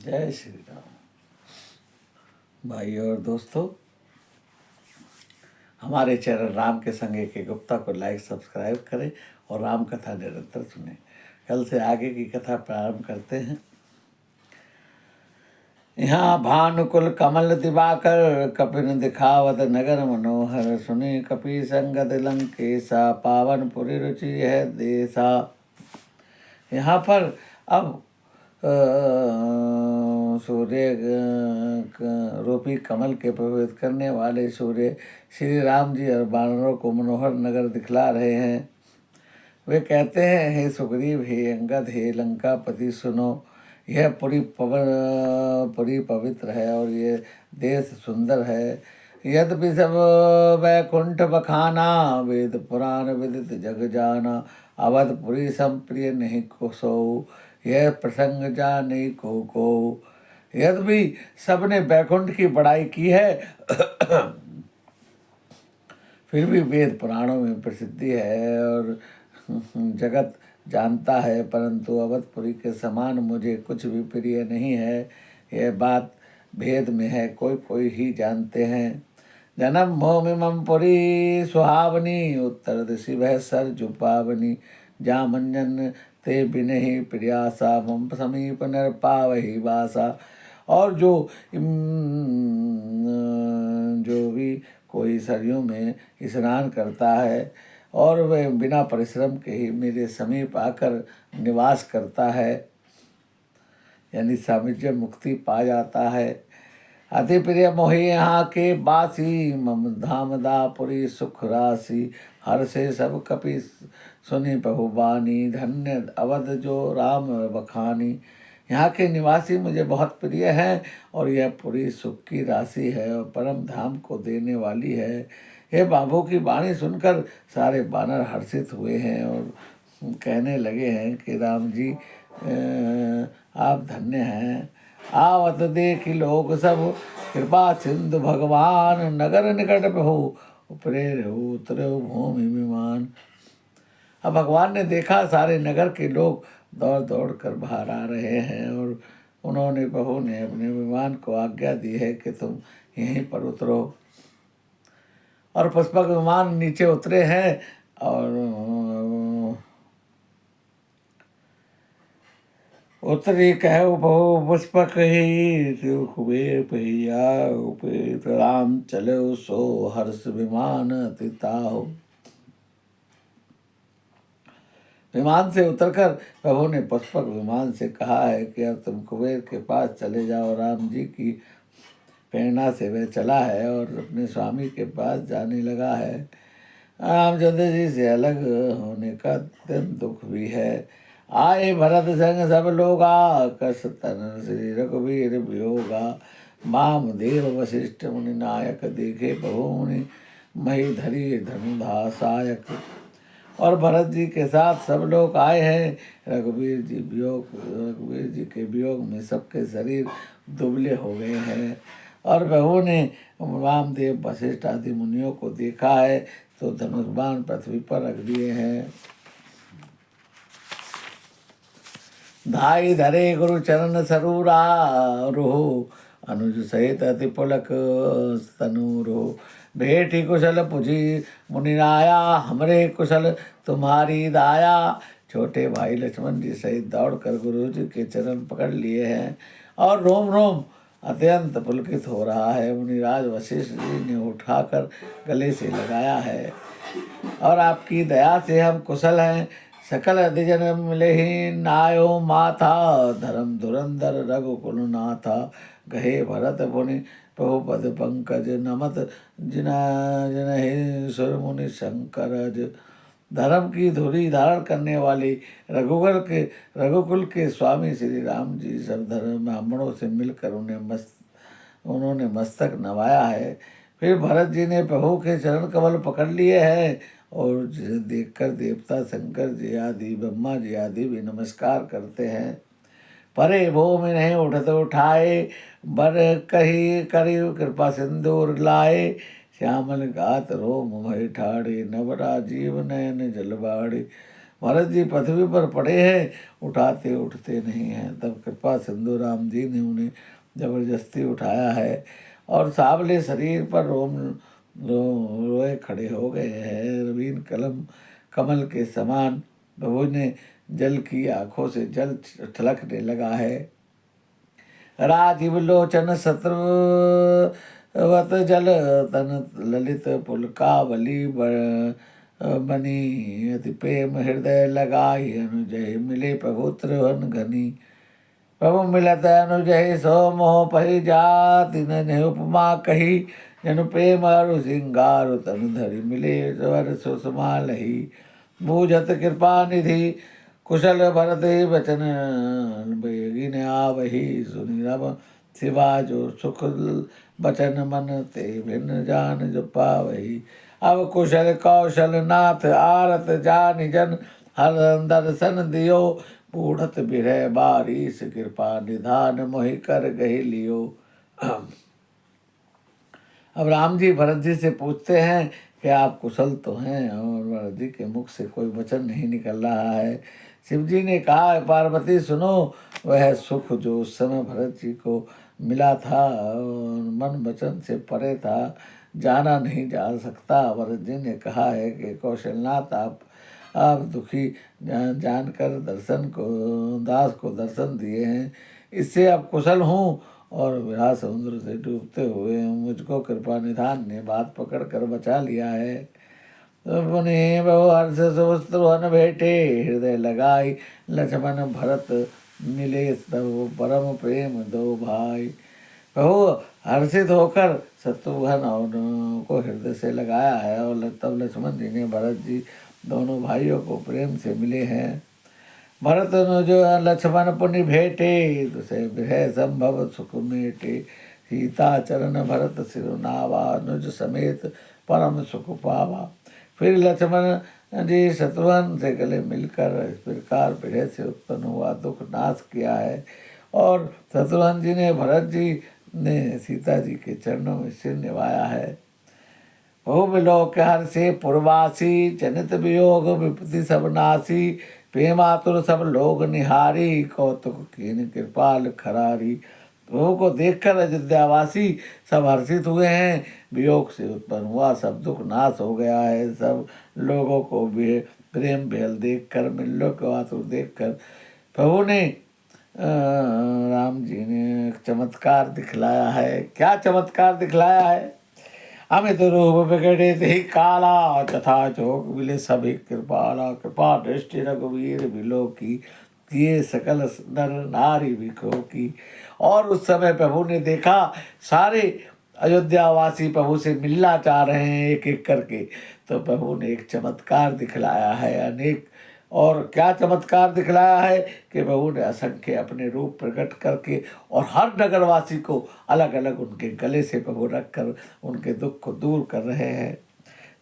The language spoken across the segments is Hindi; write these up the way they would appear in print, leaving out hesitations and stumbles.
जय श्री राम। भाई और दोस्तों, हमारे चैनल राम के संग के गुप्ता को लाइक सब्सक्राइब करें और राम कथा निरंतर सुनें। कल से आगे की कथा प्रारंभ करते हैं। यहाँ भानुकुल कमल दिवाकर कपिन दिखावत नगर मनोहर सुने कपि संगत लंकेशा पावन पुरी रुचि है देसा। यहाँ पर अब सूर्य रूपी कमल के प्रवेश करने वाले सूर्य श्री राम जी और वानरों को मनोहर नगर दिखला रहे हैं। वे कहते हैं, हे सुग्रीव, हे अंगद, हे लंकापति, सुनो, यह पुरी पवित्र है और ये देश सुंदर है। यद्यपि सब वैकुंठ बखाना वेद पुराण विदित जग जाना। अवधपुरी संप्रिय नहीं को सो यह प्रसंग जाने को। यद्यपि सबने वैकुंठ की बड़ाई की है फिर भी वेद पुराणों में प्रसिद्धि है और जगत जानता है, परंतु अवधपुरी के समान मुझे कुछ भी प्रिय नहीं है। यह बात भेद में है, कोई कोई ही जानते हैं। जन्म भूमि मम पुरी सुहावनी उत्तर दिशि वह सर जुपावनी। जा मंजन ते बिनहि प्रियासा मम समीप नर पावही वासा। और जो भी कोई सरयू में स्नान करता है और वह बिना परिश्रम के ही मेरे समीप आकर निवास करता है, यानी सामिज्य मुक्ति पा जाता है। अति प्रिय मोहि यहाँ के बासी मम धामदापुरी सुख राशि। हर से सब कपि सुनि बहुबानी धन्य अवध जो राम बखानी। यहाँ के निवासी मुझे बहुत प्रिय हैं और यह पूरी सुख की राशि है और परम धाम को देने वाली है। हे बाबू की वाणी सुनकर सारे बानर हर्षित हुए हैं और कहने लगे हैं कि राम जी आप धन्य हैं। आवत देख लोग सब कृपा सिंधु भगवान। नगर निकट हो उपरे उतरे भूमि विमान। अब भगवान ने देखा सारे नगर के लोग दौड़ दौड़ कर बाहर आ रहे हैं और उन्होंने बहू ने अपने विमान को आज्ञा दी है कि तुम यहीं पर उतरो। और पुष्पक विमान नीचे उतरे हैं और उतरी कहो बहु पुष्पक ही कुबेर पहिया उपेत राम चलो सो हर्ष विमान तिताहो। विमान से उतरकर प्रभु ने पुष्पक विमान से कहा है कि अब तुम कुबेर के पास चले जाओ। राम जी की प्रेरणा से वह चला है और अपने स्वामी के पास जाने लगा है। रामचंद्र जी से अलग होने का अत्यंत दुख भी है। आए भरत संग सब लोगा कस तन श्री रघुवीर वियोगा। माम देव वशिष्ठ मुनि नायक देखे प्रभु मुनि मही धरी धनुधा सायक। और भरत जी के साथ सब लोग आए हैं। रघुवीर जी के वियोग में सबके शरीर दुबले हो गए हैं। और बहू ने रामदेव वशिष्ठ आदि मुनियों को देखा है तो धनुष बाण पृथ्वी पर रख दिए हैं। धाई धरे गुरु चरण सरूरा रोह अनुज सहित अति पुलक तनूरो। भेटी कुशल पुजी मुनिराया हमरे कुशल तुम्हारी दाया। छोटे भाई लक्ष्मण जी सहित दौड़कर गुरु जी के चरण पकड़ लिए हैं और रोम रोम अत्यंत पुलकित हो रहा है। मुनिराज वशिष्ठ जी ने उठाकर गले से लगाया है और आपकी दया से हम कुशल हैं। सकल अधिजन मिले ही नायो माथा धर्म धुरंधर रघुकुल नाथा। गहे भरत मुनि प्रभु पद पंकज नमत जिन्हि सुर मुनि शंकरज। धर्म की धुरी धारण करने वाली रघुकुल के स्वामी श्री राम जी सब धर्म ब्राह्मणों से मिलकर उन्होंने मस्तक नवाया है। फिर भरत जी ने प्रभु के चरण कमल पकड़ लिए हैं और जिसे देखकर देवता शंकर जी आदि ब्रह्मा जी आदि भी नमस्कार करते हैं। परे भो में नहीं उठते उठाए बर कही करी कृपा सिंदूर लाए। श्यामल गात रोम भय ठाड़े नव राजीव नयन जलवाड़े। भरत जी पृथ्वी पर पड़े हैं, उठाते उठते नहीं हैं। तब कृपा सिंधु राम जी ने उन्हें जबरदस्ती उठाया है और सावले शरीर पर रोए खड़े हो गए हैं। रवीन कमल के समान प्रभु ने जल की आंखों से जल छलकने लगा है। राजीव लोचन शत्रुवत जल तन ललित पुलकावली बनी। अति प्रेम हृदय लगाई अनुजय मिले प्रभु त्रिभुवन घनी। प्रभु मिलत अनुजय सो मोह पहि जाति न उपमा कही। जनु प्रेम अरु सिंगारु तनु धरि मिले स्वर सुषमा लही। बूझत कृपा निधि कुशल भरत बचन बेगिन आवही। सुनि रब शिवा जो सुख बचन मन ते भिन्न जान जो पावही। अब कुशल कौशल नाथ आरत जानि जन हर दर्शन दियो। बूढ़त बिरह बारिश कृपा निधान मोहि कर गहि लियो। अब राम जी भरत जी से पूछते हैं कि आप कुशल तो हैं, और भरत जी के मुख से कोई वचन नहीं निकल रहा है। शिव जी ने कहा, पार्वती सुनो, वह सुख जो उस समय भरत जी को मिला था और मन वचन से परे था, जाना नहीं जा सकता। भरत जी ने कहा है कि कौशलनाथ आप दुखी जानकर दास को दर्शन दिए हैं, इससे अब कुशल हूँ और विरह समुद्र से डूबते हुए मुझको कृपा निधान ने बात पकड़ कर बचा लिया है। पुनि बहु हर्ष सुवस्त्रवन भेटे हृदय लगाई। लक्ष्मण भरत मिले तब परम प्रेम दो भाई। बहु हर्षित होकर शत्रुघ्न को हृदय से लगाया है और तब लक्ष्मण जी ने भरत जी दोनों भाइयों को प्रेम से मिले हैं। भरत जो लक्ष्मण पुनि भेटे तुसे विरह संभव सुख मेटे। सीता चरण भरत सिरुनावा अनुज समेत परम सुख पावा। फिर लक्ष्मण जी शत्रुघ्न से गले मिलकर इस प्रकार विरह से उत्पन्न हुआ दुख नाश किया है। और शत्रुघ्न जी ने भरत जी ने सीता जी के चरणों में सिर निभाया है। बहु विलोक हर्षे पुरवासी जनित वियोग विपत्ति सब नासी। प्रेमातुर सब लोग निहारी कौतुक कीन कृपाल खरारी। प्रभु को देखकर अयोध्यावासी सब हर्षित हुए हैं। वियोग से उत्पन्न हुआ सब दुख नाश हो गया है। सब लोगों को भी प्रेम भेल देखकर, मिल्लोक आतुर देखकर प्रभु ने राम जी ने चमत्कार दिखलाया है। क्या चमत्कार दिखलाया है? अमित रूप बिगड़े थे काला तथा चौक मिले सभी कृपाला। कृपा दृष्टि रघुवीर बिलो की ये सकल नर नारी विखो की। और उस समय प्रभु ने देखा सारे अयोध्यावासी प्रभु से मिलना चाह रहे हैं एक एक करके, तो प्रभु ने एक चमत्कार दिखलाया है अनेक। और क्या चमत्कार दिखलाया है कि प्रभु ने असंख्य अपने रूप प्रकट करके और हर नगरवासी को अलग अलग उनके गले से प्रभु रखकर उनके दुख को दूर कर रहे हैं।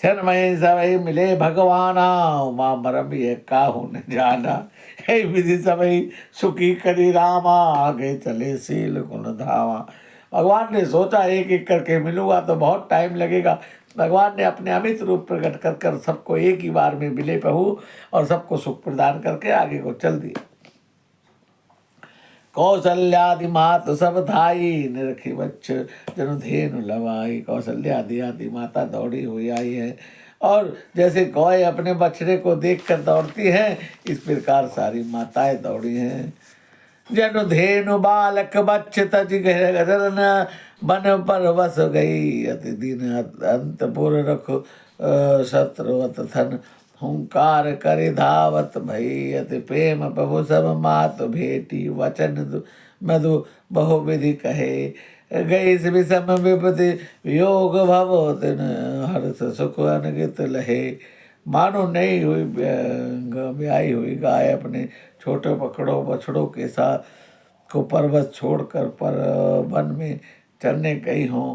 क्षणमय सभई मिले भगवाना माँ मरम ये काहू न जाना। हे विधि सभई सुखी करी रामा आगे चले सील गुण धावा। भगवान ने सोचा एक एक करके मिलूंगा तो बहुत टाइम लगेगा। भगवान ने अपने अमित रूप प्रकट कर कर सबको एक ही बार में मिले प्रभु और सबको सुख प्रदान करके आगे को चल दिया। कौशल्यादि मात सब धाई निरखी बच्च जनु धेनु लवाई। कौशल्यादि आदि माता दौड़ी हुई आई है और जैसे गौएं अपने बछड़े को देखकर दौड़ती हैं, इस प्रकार सारी माताएं दौड़ी हैं। जनु धेनु बालक बच्च तज गजरन बन पर बस गई। अति दिन अंतपुर रख शत्रुवत थन हुंकार करे धावत भई। अति प्रेम प्रभु सब मात भेटी वचन मधु बहु विधि कहे। गई विषम विपति वियोग भव तिन हर्ष सुख अनगित लहे। मानो नहीं हुई ब्याई हुई गाय अपने छोटे पकड़ों बछड़ों के साथ को पर्वत छोड़कर पर वन में चलने गई हों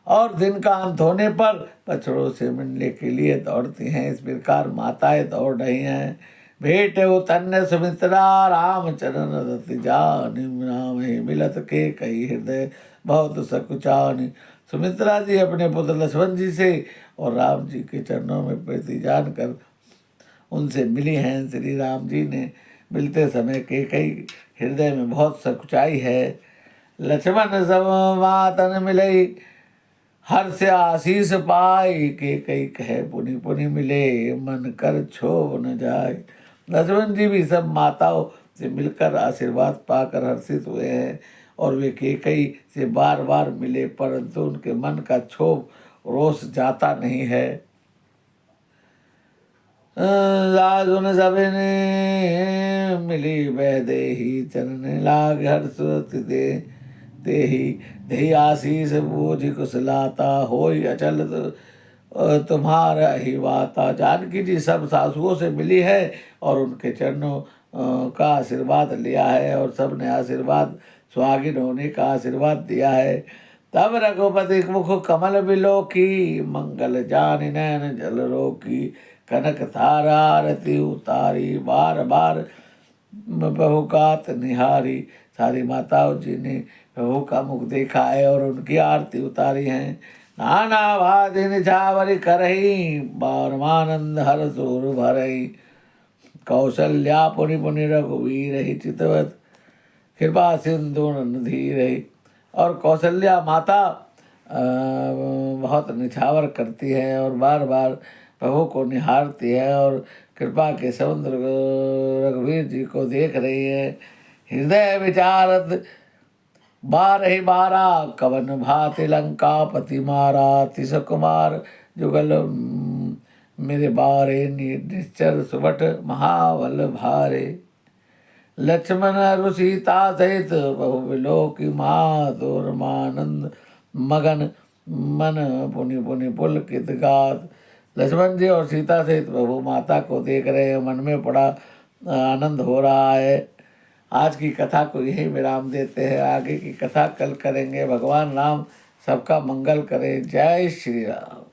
और दिन का अंत होने पर बछड़ों से मिलने के लिए दौड़ती हैं। इस प्रकार माताएं दौड़ रही हैं। भेट तन्य सुमित्रा रामचरण रति जानि। राम ही मिलत के कई हृदय बहुत सकुचानि। सुमित्रा जी अपने पुत्र लक्ष्मण जी से और राम जी के चरणों में प्रीति जानकर उनसे मिली हैं। श्री राम जी ने मिलते समय कैकई हृदय में बहुत सकुचाई है। लक्ष्मण सब मातन मिलई हर्ष आशीष पाई, कैकई कहे पुनि पुनि मिले मन कर क्षोभ न जाए। लक्ष्मण जी भी सब माताओं से मिलकर आशीर्वाद पाकर हर्षित हुए हैं और वे कैकई से बार बार मिले, परंतु उनके मन का क्षोभ रोष जाता नहीं है। लाजुन सबने मिली वैदेही चरण लाग हर्ष दे तेहि देहि आशीष बोझ कुशलाता होई अचल तुम्हारा ही वाता। जानकी जी सब सासुओं से मिली है और उनके चरणों का आशीर्वाद लिया है और सब ने आशीर्वाद सुहागिन होने का आशीर्वाद दिया है। तब रघुपति मुख कमल बिलो की मंगल जान नैन जल रोकी। कनक थारा आरती उतारी बार बार प्रभु कात निहारी। सारी माताओं जी ने प्रभु का मुख देखा है और उनकी आरती उतारी है। नाना वादिन छावरी करही बारमानंद हर सूर भरही। कौशल्या पुनि पुनि रघुवीर ही चितवत कृपा सिंधु धीरही। और कौशल्या माता बहुत निछावर करती है और बार बार प्रभु को निहारती है और कृपा के समुद्र रघुवीर जी को देख रही है। हृदय विचारत बारहि बारा कवन भाति लंका पति मारा। तिस कुमार जुगल मेरे बारे निश्चर सुबट महाबल भारे। लक्ष्मण अरु सीता सहित बहु बिलो की मातुर मानंद मगन मन पुनि पुनि पुलकित गात। लक्ष्मण जी और सीता सहित प्रभु माता को देख रहे हैं, मन में बड़ा आनंद हो रहा है। आज की कथा को यही विराम देते हैं, आगे की कथा कल करेंगे। भगवान राम सबका मंगल करे। जय श्री राम।